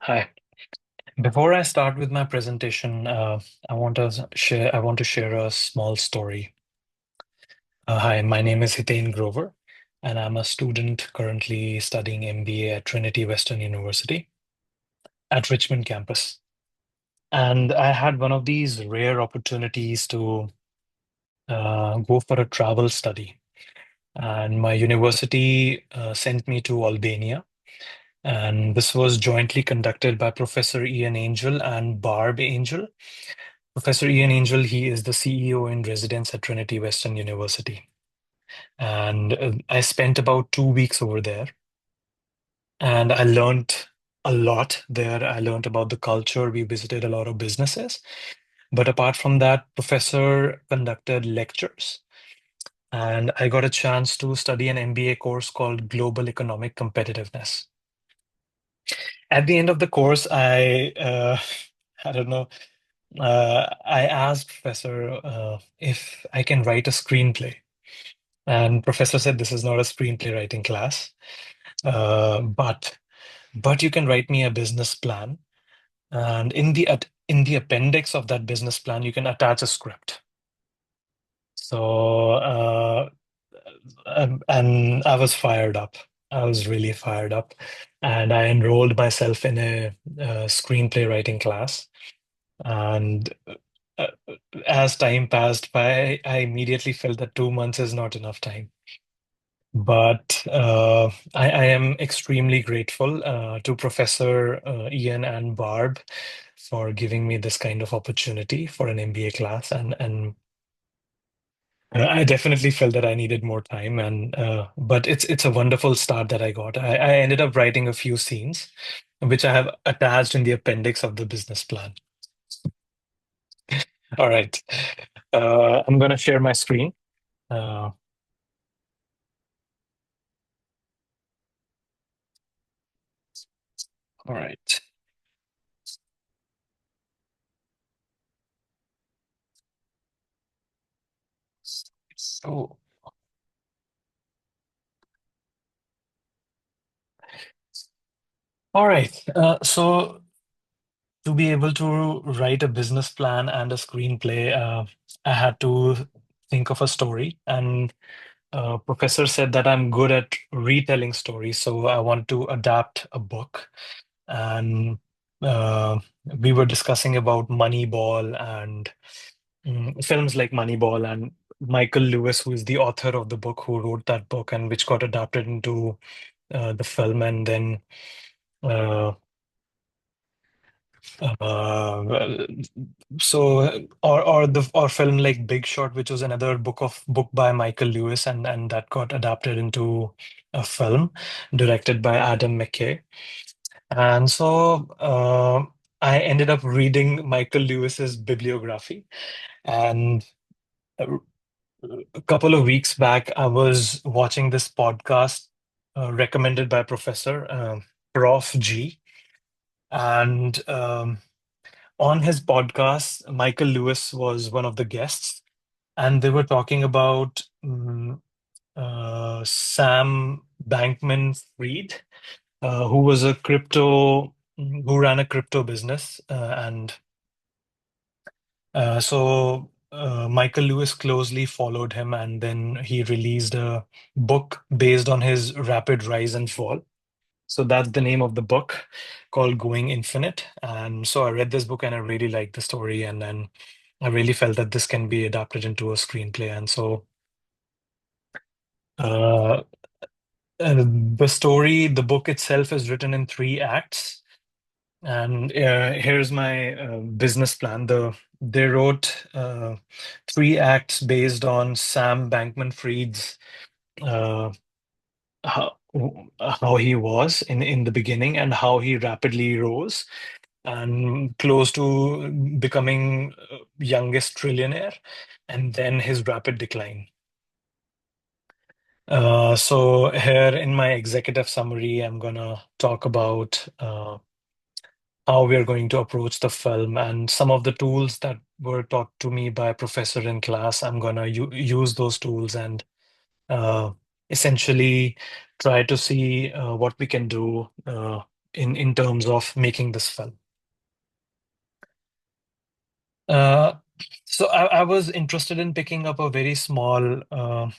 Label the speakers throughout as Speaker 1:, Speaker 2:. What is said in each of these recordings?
Speaker 1: Hi. Before I start with my presentation, I want to share a small story. Hi, my name is Hiten Grover, and I'm a student currently studying MBA at Trinity Western University at Richmond campus. And I had one of these rare opportunities to go for a travel study. And my university sent me to Albania. And this was jointly conducted by Professor Ian Angell and Barb Angell. Professor Ian Angell, he is the CEO in residence at Trinity Western University. And I spent about 2 weeks over there. And I learned a lot there. I learned about the culture. We visited a lot of businesses. But apart from that, professor conducted lectures. And I got a chance to study an MBA course called Global Economic Competitiveness. At the end of the course, I don't know, I asked professor if I can write a screenplay. And professor said, this is not a screenplay writing class, but you can write me a business plan, and in the appendix of that business plan, you can attach a script. So and I was fired up. I was really fired up, and I enrolled myself in a screenplay writing class. And uh, as time passed by, I immediately felt that 2 months is not enough time. But I am extremely grateful to Professor Ian and Barb for giving me this kind of opportunity for an MBA class, and I definitely felt that I needed more time. And but it's a wonderful start that I got. I ended up writing a few scenes, which I have attached in the appendix of the business plan. All right, I'm gonna share my screen. Uh, all right. So, all right. So to be able to write a business plan and a screenplay, I had to think of a story. And professor said that I'm good at retelling stories, so I want to adapt a book. And uh, we were discussing about Moneyball and films like Moneyball and Michael Lewis, who is the author of the book, who wrote that book and which got adapted into the film, and then. Uh, well, so or film like Big Short, which was another book by Michael Lewis, and that got adapted into a film directed by Adam McKay. And so I ended up reading Michael Lewis's bibliography. And a a couple of weeks back, I was watching this podcast recommended by Professor Prof. G. And on his podcast, Michael Lewis was one of the guests, and they were talking about Sam Bankman-Fried, who was who ran a crypto business, and Michael Lewis closely followed him, and then he released a book based on his rapid rise and fall. So that's the name of the book, called Going Infinite. And so I read this book and I really liked the story. And then I really felt that this can be adapted into a screenplay. And so uh, the book itself is written in 3 acts. And here's my business plan. They wrote 3 acts based on Sam Bankman-Fried's uh, how, how he was in the beginning and how he rapidly rose and close to becoming youngest trillionaire, and then his rapid decline. So here in my executive summary, I'm gonna talk about how we are going to approach the film and some of the tools that were taught to me by professor in class. I'm gonna use those tools and uh, essentially try to see what we can do. in terms of making this film. Uh, so I was interested in picking up a very small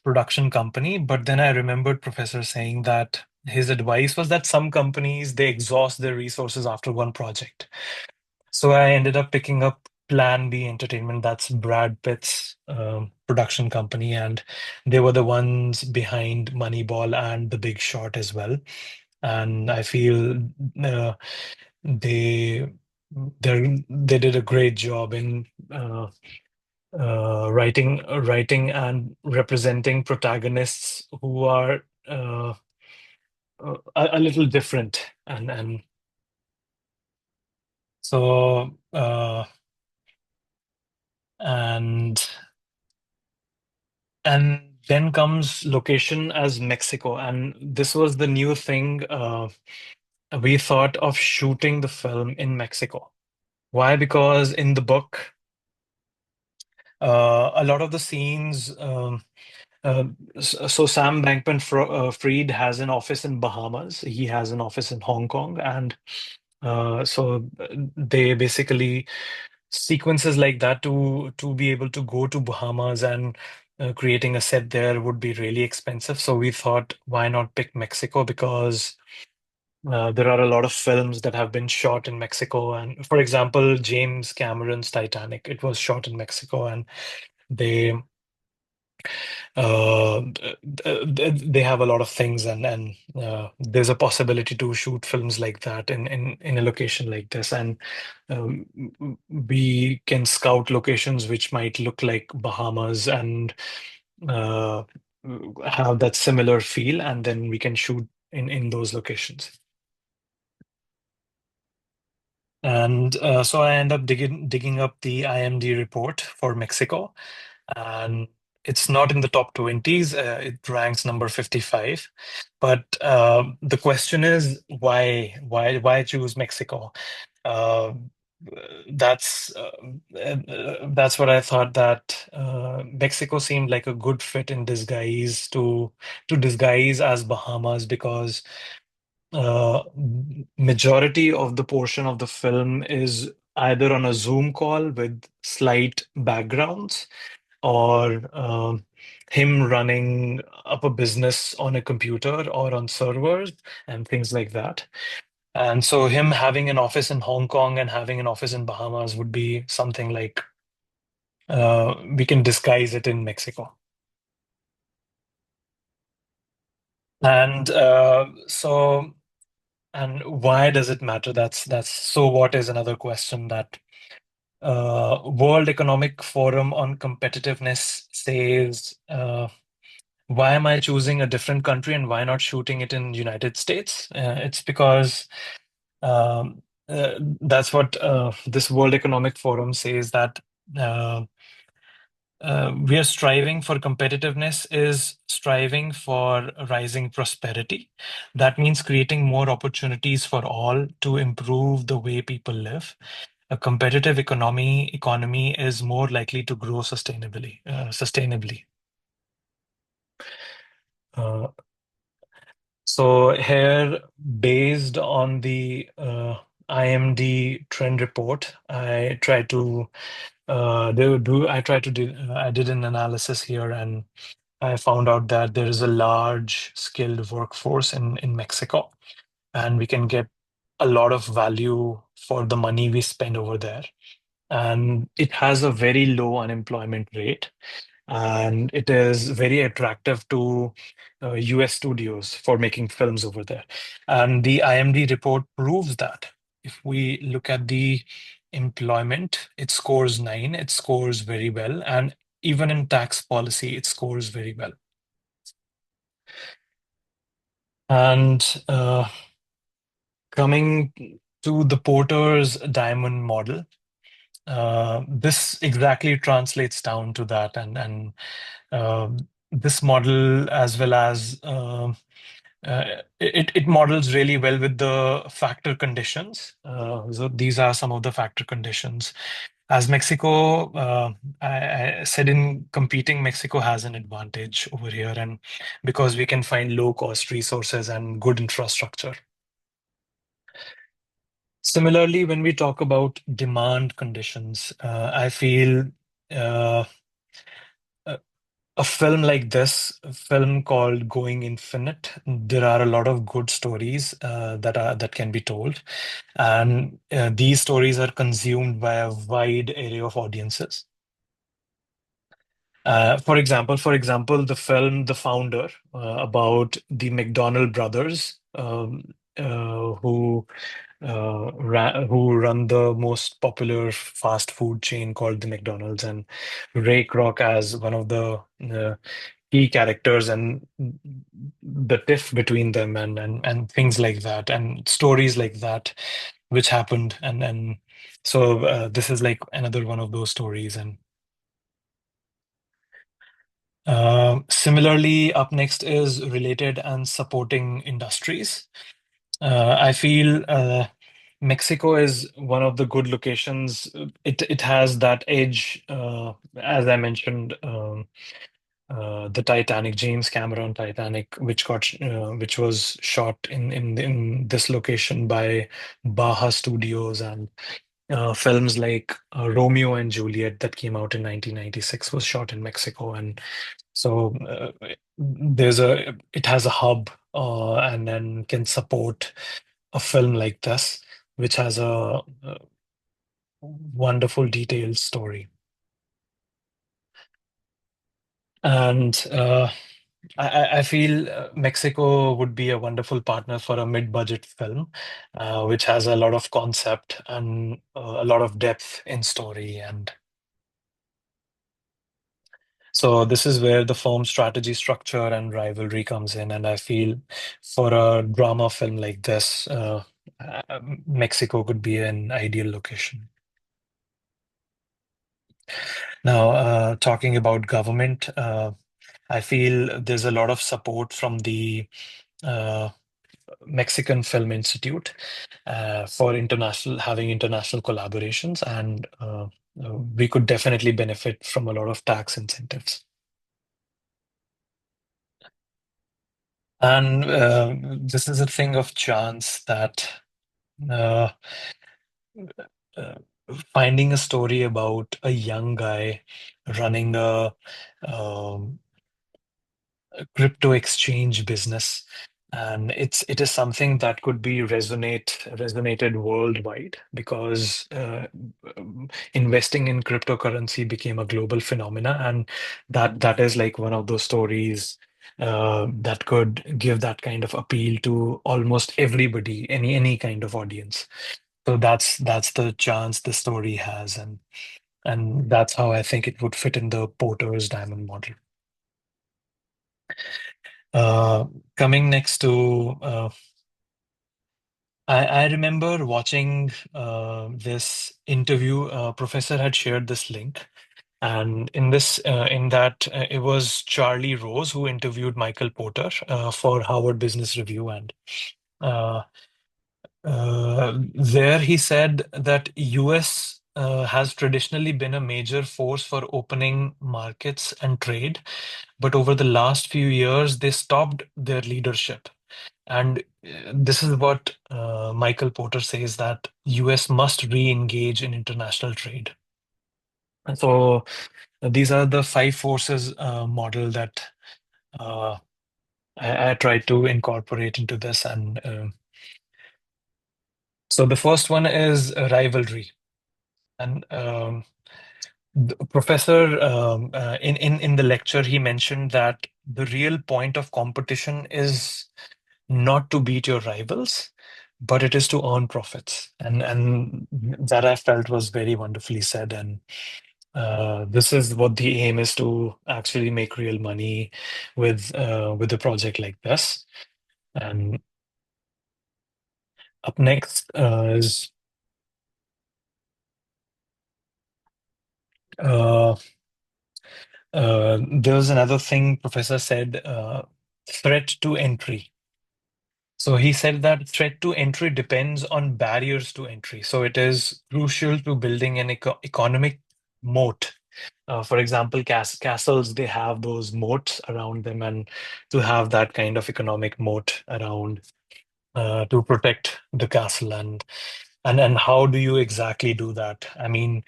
Speaker 1: production company, but then I remembered Professor saying that his advice was that some companies they exhaust their resources after one project. So I ended up picking up Plan B Entertainment. That's Brad Pitt's production company, and they were the ones behind Moneyball and The Big Short as well. And I feel uh, they they did a great job in writing and representing protagonists who are a little different, and so and and then comes location as Mexico, and this was the new thing. We thought of shooting the film in Mexico. Why? Because in the book, a lot of the scenes. Uh, so Sam Bankman-Fried has an office in Bahamas. He has an office in Hong Kong, and they basically sequences like that to be able to go to Bahamas and creating a set there would be really expensive. So we thought, why not pick Mexico? Because there are a lot of films that have been shot in Mexico. And for example, James Cameron's Titanic, it was shot in Mexico, and they uh, they have a lot of things, and there's a possibility to shoot films like that in a location like this, and um, we can scout locations which might look like Bahamas and uh, have that similar feel, and then we can shoot in those locations. And so I end up digging up the IMD report for Mexico, and it's not in the top 20s. It ranks number 55. But the question is, why choose Mexico? Uh, that's what I thought, that Mexico seemed like a good fit in disguise to disguise as Bahamas, because uh, majority of the portion of the film is either on a Zoom call with slight backgrounds, or him running up a business on a computer or on servers and things like that. And so him having an office in Hong Kong and having an office in Bahamas would be something like we can disguise it in Mexico. And and why does it matter? That's so what is another question that World Economic Forum on Competitiveness says, why am I choosing a different country and why not shooting it in United States? It's because that's what this World Economic Forum says, that uh, we are striving for competitiveness is striving for rising prosperity. That means creating more opportunities for all to improve the way people live. A competitive economy is more likely to grow sustainably. Uh, so here, based on the IMD trend report, I did an analysis here, and I found out that there is a large skilled workforce in Mexico, and we can get a lot of value for the money we spend over there. And it has a very low unemployment rate, and it is very attractive to US studios for making films over there. And the IMD report proves that. If we look at the employment, it scores 9, it scores very well, and even in tax policy, it scores very well. And coming to the Porter's diamond model, this exactly translates down to that, and uh, this model, as well as it models really well with the factor conditions. So these are some of the factor conditions. As Mexico, I said in competing, Mexico has an advantage over here, and because we can find low cost resources and good infrastructure. Similarly, when we talk about demand conditions, I feel uh, a a film like this, a film called Going Infinite, there are a lot of good stories that can be told, and these stories are consumed by a wide array of audiences. For example, the film The Founder, about the McDonald brothers, who run the most popular fast food chain called the McDonald's, and Ray Kroc as one of the key characters, and the tiff between them, and things like that, and stories like that which happened, and so this is like another one of those stories. And similarly, up next is related and supporting industries. I feel Mexico is one of the good locations. It has that edge, as I mentioned, the Titanic, James Cameron Titanic, which was shot in this location by Baja Studios, and films like Romeo and Juliet that came out in 1996 was shot in Mexico, and so it has a hub, and then can support a film like this, which has a wonderful detailed story. And I feel Mexico would be a wonderful partner for a mid-budget film, which has a lot of concept and a lot of depth in story. And so this is where the firm strategy, structure, and rivalry comes in. And I feel for a drama film like this, Mexico could be an ideal location. Now, talking about government, I feel there's a lot of support from the uh, Mexican Film Institute for having international collaborations, and we could definitely benefit from a lot of tax incentives. And this is a thing of chance that uh, uh, finding a story about a young guy running um, a crypto exchange business, and it is something that could be resonated worldwide, because investing in cryptocurrency became a global phenomena, and that is like one of those stories that could give that kind of appeal to almost everybody, any kind of audience. So that's the chance the story has, and that's how I think it would fit in the Porter's diamond model. Uh, Coming next to, I remember watching this interview. Professor had shared this link, and in that, it was Charlie Rose who interviewed Michael Porter for Harvard Business Review, and uh, there he said that US has traditionally been a major force for opening markets and trade, but over the last few years, they stopped their leadership. And this is what Michael Porter says, that US must re-engage in international trade. And so these are the five forces model that uh, I tried to incorporate into this. And so the first one is rivalry. And the professor, in the lecture, he mentioned that the real point of competition is not to beat your rivals, but it is to earn profits. And that I felt was very wonderfully said. And this is what the aim is, to actually make real money with a project like this. And up next is uh, there's another thing Professor said, threat to entry. So he said that threat to entry depends on barriers to entry. So it is crucial to building an economic moat. For example, castles, they have those moats around them, and to have that kind of economic moat around to protect the castle. And And how do you exactly do that? I mean,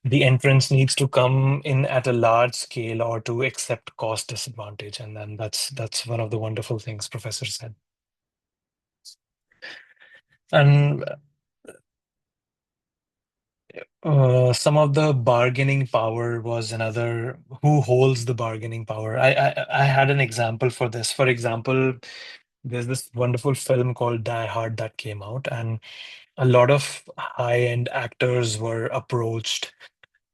Speaker 1: the entrance needs to come in at a large scale or to accept cost disadvantage. And then that's one of the wonderful things Professor said. And some of the bargaining power was another. Who holds the bargaining power? I had an example for this. For example, there's this wonderful film called Die Hard that came out, and a lot of high-end actors were approached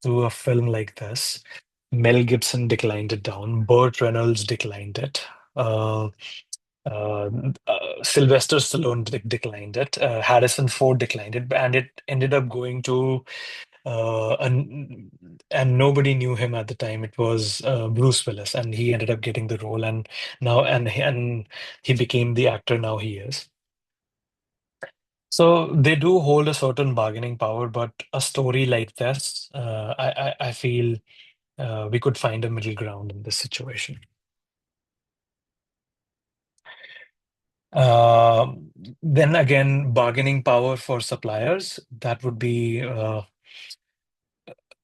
Speaker 1: through a film like this. Mel Gibson declined it down. Burt Reynolds declined it. Uh, uh, Sylvester Stallone declined it. Harrison Ford declined it, and it ended up going to and nobody knew him at the time. It was Bruce Willis, and he ended up getting the role, and now and he became the actor now he is. So they do hold a certain bargaining power, but a story like this, I feel we could find a middle ground in this situation. Uh, then again, bargaining power for suppliers, that would be,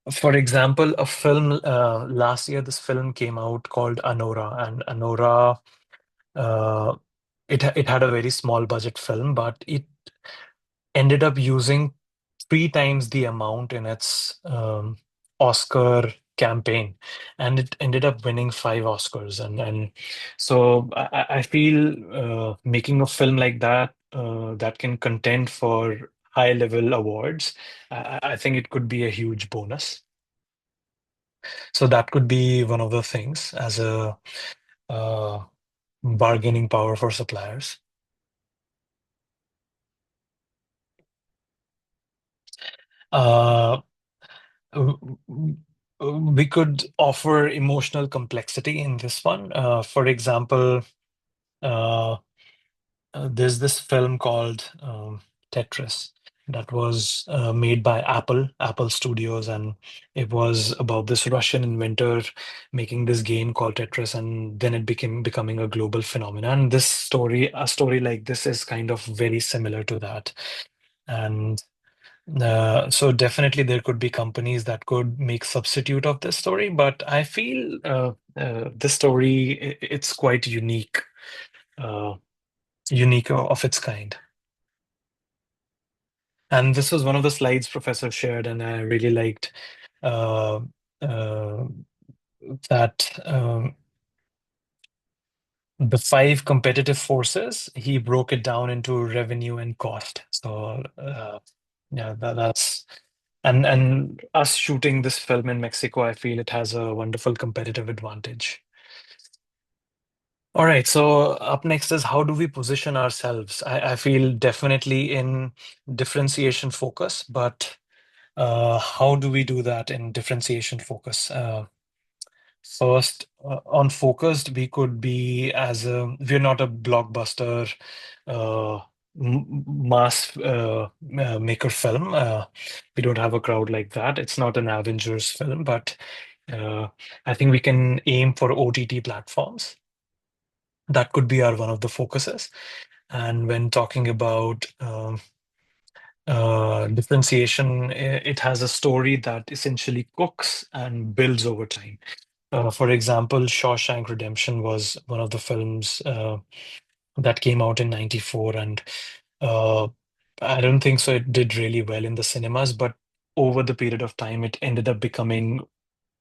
Speaker 1: for example, a film last year, this film came out called Anora, and Anora, uh, it had a very small budget film, but it ended up using three times the amount in its Oscar campaign, and it ended up winning five Oscars. And so I feel making a film like that that can contend for high level awards, I think it could be a huge bonus. So that could be one of the things as a uh, bargaining power for suppliers. Uh, w- w- we could offer emotional complexity in this one. For example, uh, there's this film called Tetris that was made by Apple Studios, and it was about this Russian inventor making this game called Tetris, and then it became becoming a global phenomenon. This story, a story like this, is kind of very similar to that, and so definitely there could be companies that could make substitute of this story, but I feel this story it's quite unique, uh, unique of its kind. And this was one of the slides Professor shared, and I really liked uh, uh, that the five competitive forces, he broke it down into revenue and cost. So yeah, that's and us shooting this film in Mexico, I feel it has a wonderful competitive advantage. All right, so up next is how do we position ourselves? I feel definitely in differentiation focus, but how do we do that in differentiation focus? First, on focused, we could be we're not a blockbuster uh, mass maker film. We don't have a crowd like that. It's not an Avengers film, but uh, I think we can aim for OTT platforms. That could be our one of the focuses. And when talking about differentiation, it has a story that essentially cooks and builds over time. For example, Shawshank Redemption was one of the films that came out in '94, and uh, I don't think so. It did really well in the cinemas, but over the period of time, it ended up becoming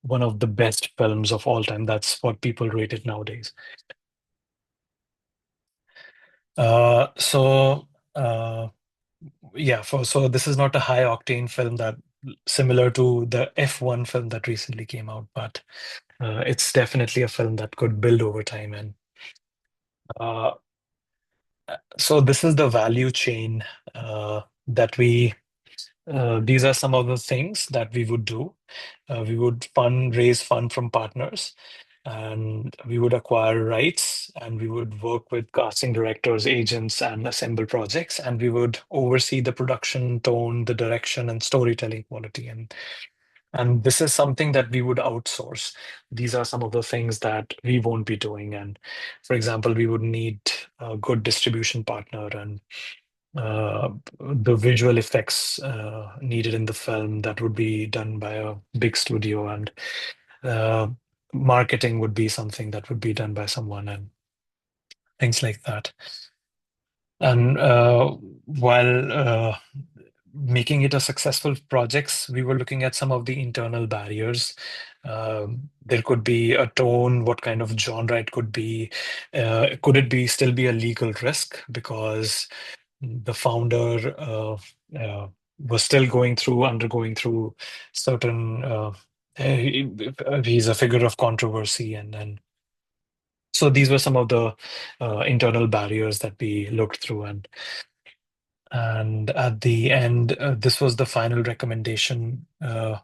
Speaker 1: one of the best films of all time. That's what people rate it nowadays. So yeah, so this is not a high octane film that similar to the F1 film that recently came out, but it's definitely a film that could build over time. And uh, so this is the value chain that these are some of the things that we would do. We would raise fund from partners, and we would acquire rights, and we would work with casting directors, agents, and assemble projects, and we would oversee the production, tone, the direction, and storytelling quality. And this is something that we would outsource. These are some of the things that we won't be doing. And for example, we would need a good distribution partner, and the visual effects needed in the film, that would be done by a big studio, and uh, marketing would be something that would be done by someone, and things like that. And while making it a successful projects, we were looking at some of the internal barriers. There could be a tone, what kind of genre it could be. Could it be still be a legal risk because the founder uh, was still undergoing through certain. He's a figure of controversy, and so these were some of the internal barriers that we looked through, and at the end, this was the final recommendation uh,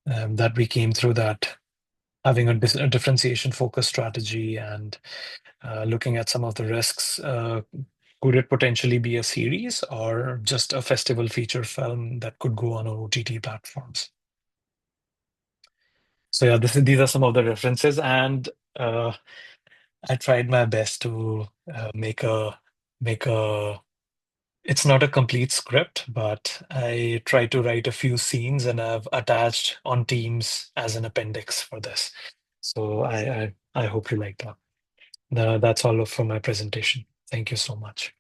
Speaker 1: that we came through, that having a differentiation focus strategy and looking at some of the risks. Could it potentially be a series or just a festival feature film that could go on OTT platforms? So yeah, these are some of the references, and uh, I tried my best to make a. It's not a complete script, but I tried to write a few scenes, and I've attached on Teams as an appendix for this. So I hope you like that. That's all for my presentation. Thank you so much.